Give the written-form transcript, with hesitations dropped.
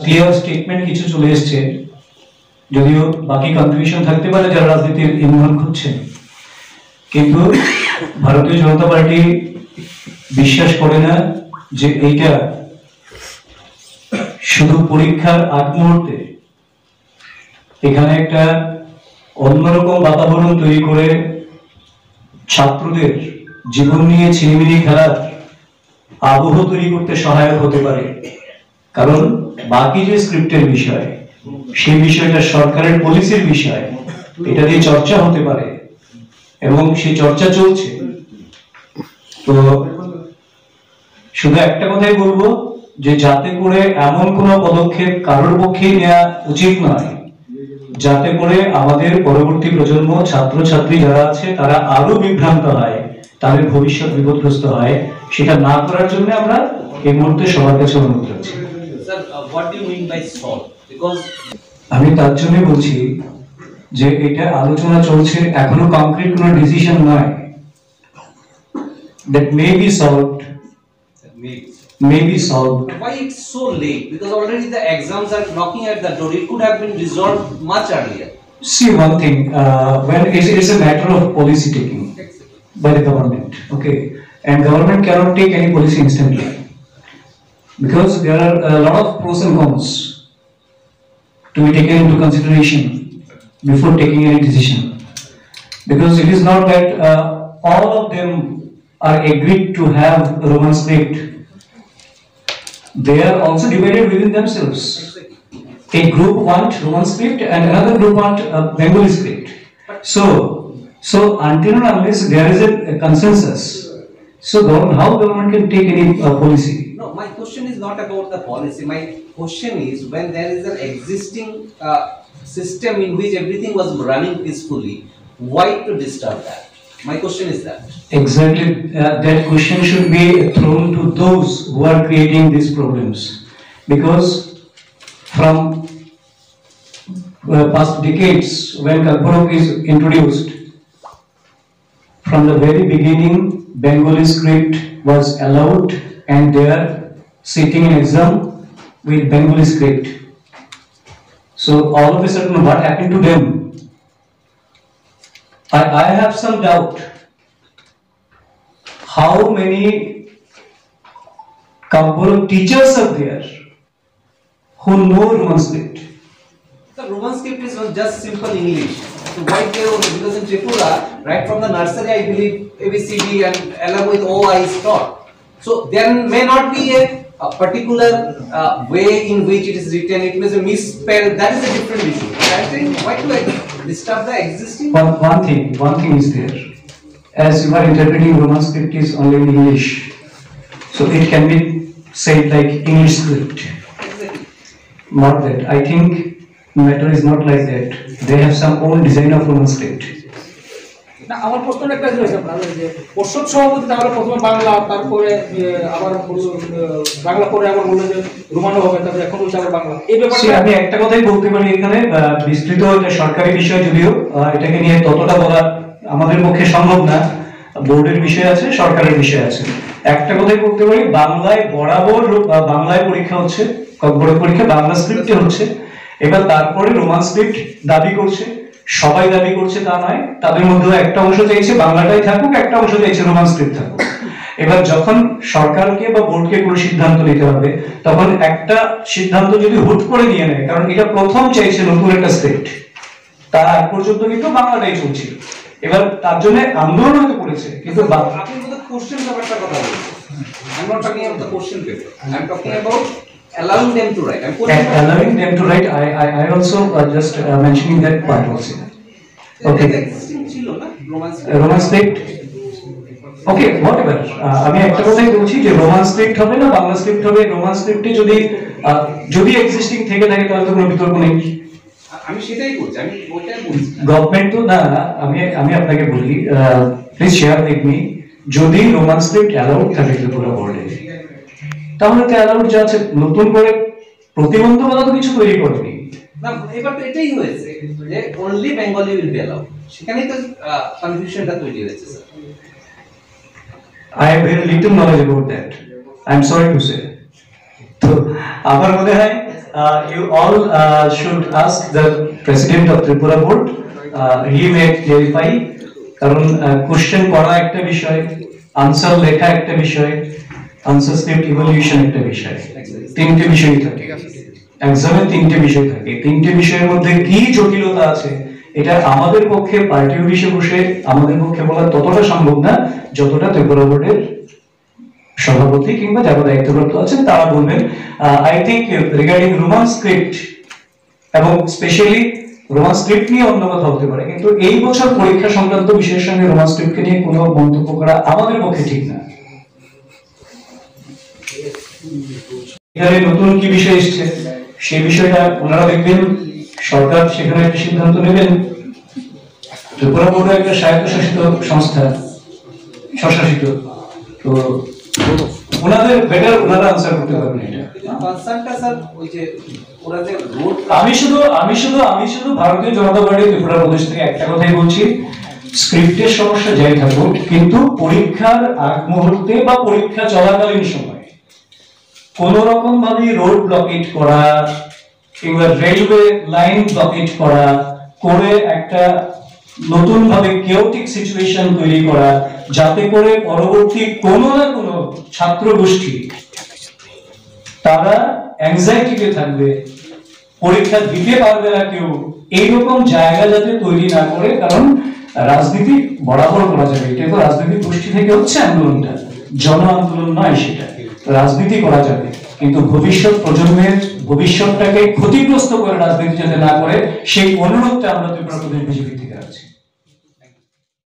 Clear statement কিছু চলে এসেছে, যদিও বাকি কনফিউশন থাকতে পারে যারা রাজনীতির ইনভলভ হচ্ছেন, কিন্তু ভারতীয় জনতা পার্টি বিশ্বাস করে না যে এইটা শুধু পরীক্ষার আগ মুহূর্তে এখানে একটা অন্যরকম বাতাবরণ তৈরি করে ছাত্রদের জীবন নিয়ে ছিনিমিনি খেলার আবহ তৈরি করতে সহায়ক হতে পারে। কারণ বাকি যে স্ক্রিপ্টের বিষয়, সেই বিষয়টা সরকারের পলিসির বিষয়, এটা দিয়ে চর্চা হতে পারে এবং সেই চর্চা চলছে। তো শুধু একটা কথাই বলবো যে যাতে করে এমন কোনো পদক্ষেপ কারোর পক্ষেই নেওয়া উচিত নয় যাতে করে আমাদের পরবর্তী প্রজন্ম, ছাত্রছাত্রী যারা আছে তারা আরো বিভ্রান্ত হয়, তাদের ভবিষ্যৎ বিপদগ্রস্ত হয়, সেটা না করার জন্য আমরা এই মুহূর্তে সবার কাছে অনুরোধ করছি। আমি তার জন্য বলছি যে এটা আলোচনা চলছে, এখনো কংক্রিট কোনো ডিসিশন নয়। that may be solved. Why it's so late? Because already the exams are knocking at the door. It could have been resolved much earlier. See one thing, when it's a matter of policy taking by the government, okay, and government cannot take any policy instantly because there are a lot of pros and cons to be taken into consideration before taking any decision. Because it is not that all of them are agreed to have Roman script. They are also divided within themselves. A group want Roman script and another group want Bengali script. So until and unless there is a consensus, so how government can take any policy? No, my question is not about the policy. My question is when there is an existing system in which everything was running peacefully, why to disturb that? My question is that. Exactly, that question should be thrown to those who are creating these problems, because from past decades when Kalparok is introduced, from the very beginning Bengali script was allowed and they are sitting in exam with Bengali script. So all of a sudden what happened to them? I have some doubt how many Kalparok teachers are there who know Roman script. The Roman script is just simple English. So why they because in Tripura, right from the nursery, I believe ABCD and along with OI is taught. So there may not be a particular way in which it is written. It may be misspelled. That is a different issue. I think why to disturb the existing? One thing is there. As you are interpreting Roman script is only in English, so it can be said like English script. Not that. I think matter is not like that. They have some own design of Roman script. না আমার প্রশ্নটা একটা হয়েছে আপনার যে পর্ষদ সভাপতি তাহলে প্রথমে বাংলা, তারপরে আবার বাংলা পরে আবার বললেন যে রোমানো হবে, তারপরে এখন বলছে আবার বাংলা। এই ব্যাপারে আমি একটা কথাই বলতে পারি, এখানে বিস্তৃত এটা সরকারি বিষয়, যদিও এটাকে নিয়ে ততটা বলা আমাদের পক্ষে সম্ভব না। বোর্ডের বিষয় আছে, সরকারের বিষয় আছে। একটা কথাই বলতে পারি, বাংলায় বরাবর বাংলায় পরীক্ষা হচ্ছে, বোর্ড পরীক্ষা বাংলা স্ক্রিপ্টে হচ্ছে। এবার তারপরে রোমান স্ক্রিপ্ট দাবি করছে, সবাই দাবি করছে তা নয়, তাদের মধ্যে একটা অংশ চাইছে বাংলাটাই থাকুক, একটা অংশ চাইছে রোমান স্ক্রিপ্ট থাকুক। এবার যখন সরকারকে বা বোর্ডকে কোনো সিদ্ধান্ত নিতে হবে, তখন একটা সিদ্ধান্ত যদি হুট করে নিয়ে নেয়, কারণ এটা প্রথম চাইছে নতুন একটা স্ক্রিপ্ট, তার আগ পর্যন্ত কিন্তু বাংলাটাই চলছিল। এবার তার জন্য আন্দোলন হতে পড়েছে, কিন্তু আপনি কিন্তু কোশ্চেন ব্যাপারটা কথা বলছেন। I'm not talking about the question paper. I'm talking about allowing them to write. Allowing them to write. I also just mentioning that part also. Okay. Roman script. Okay, whatever. আমি একটা কথাই বলছি যে Roman script হবে না Bangla script হবে। Roman স্ক্রিপ্টে যদি existing থেকে থাকে তাহলে তো কোনো বিতর্ক নেই। আমি সেটাই বলছি, আমি ওইটাই বলছি। গভর্নমেন্ট তো না, আমি আপনাকে বলি, প্লিজ শেয়ার উইথ মি, যদি রোমান স্ক্রিপ্ট অ্যালাউড থাকে ত্রিপুরা বোর্ডে, তাহলে তো অ্যালাউড যা আছে, নতুন করে প্রতিবন্ধকতা তো কিছু তৈরি করেনি না। এবার তো এটাই হয়েছে যে only Bengali will be allowed, সেখানেই তো কনফিউশনটা তৈরি হয়েছে sir. I have very little knowledge about that. I am sorry to say. তো আমার মনে হয় you all should ask the president of Tripura board. He may clarify. কারণ কোশ্চেন করা একটা বিষয়, আনসার লেখা একটা বিষয়, আনসার স্ক্রিপ্ট ইভ্যালুয়েশন একটা বিষয়, তিনটে বিষয় থাকে এক্সামে, তিনটে বিষয় থাকে। তিনটে বিষয়ের মধ্যে কি জটিলতা আছে এটা আমাদের পক্ষে পার্টি অফিসে বসে আমাদের পক্ষে বলা ততটা সম্ভব না যতটা ত্রিপুরা বোর্ডের সভাপতি কিংবা যারা দায়িত্বপ্রাপ্ত আছেন তারা বলবেন। I think regarding Roman script এবং স্পেশালি রোমান স্ক্রিপ্ট নিয়ে অন্য কথা হতে পারে, কিন্তু এই বছর পরীক্ষা সংক্রান্ত বিষয়ের সঙ্গে রোমান স্ক্রিপ্টকে নিয়ে কোনো মন্তব্য করা আমাদের পক্ষে ঠিক না। এখানে নতুন কি বিষয় এসছে সেই বিষয়টা ওনারা দেখবেন, সরকার সেখানে একটা সিদ্ধান্ত নেবেন। ত্রিপুরা বোর্ড একটা স্বায়ত্তশাসিত সংস্থা, স্বশাসিত, তো ওনাদের বেটার ওনারা আনসার করতে পারবেন এটা। কনসার্নটা স্যার ওই যে ওরা যে রোড, আমি শুধু ভারতীয় জনতা পার্টি ত্রিপুরা প্রদেশ থেকে একটা কথাই বলছি, স্ক্রিপ্টের সমস্যা যাই থাকুক, কিন্তু পরীক্ষার আগ মুহূর্তে বা পরীক্ষা চলাকালীন সময় কোন রকম ভাবে রোড ব্লকেট করা কিংবা রেলওয়ে লাইন ব্লকেট করা করে একটা নতুন ভাবে কেওটিক সিচুয়েশন তৈরি করা, যাতে করে পরবর্তী কোনো না কোনো ছাত্র গোষ্ঠী তারা অ্যাংজাইটিতে থাকবে, পরীক্ষা দিতে পারবে না কেউ, এইরকম জায়গা যাতে তৈরি না করে। কারণ রাজনীতি বরাবর করা যাবে, এটা তো রাজনৈতিক গোষ্ঠী থেকে হচ্ছে আন্দোলনটা, জন আন্দোলন নয়, সেটা রাজনীতি করা যাবে, কিন্তু ভবিষ্যৎ প্রজন্মের ভবিষ্যৎটাকে ক্ষতিগ্রস্ত করে রাজনীতি যাতে না করে সেই অনুরোধটা আমরা ত্রিপুরা প্রদেশ বিজেপি থেকে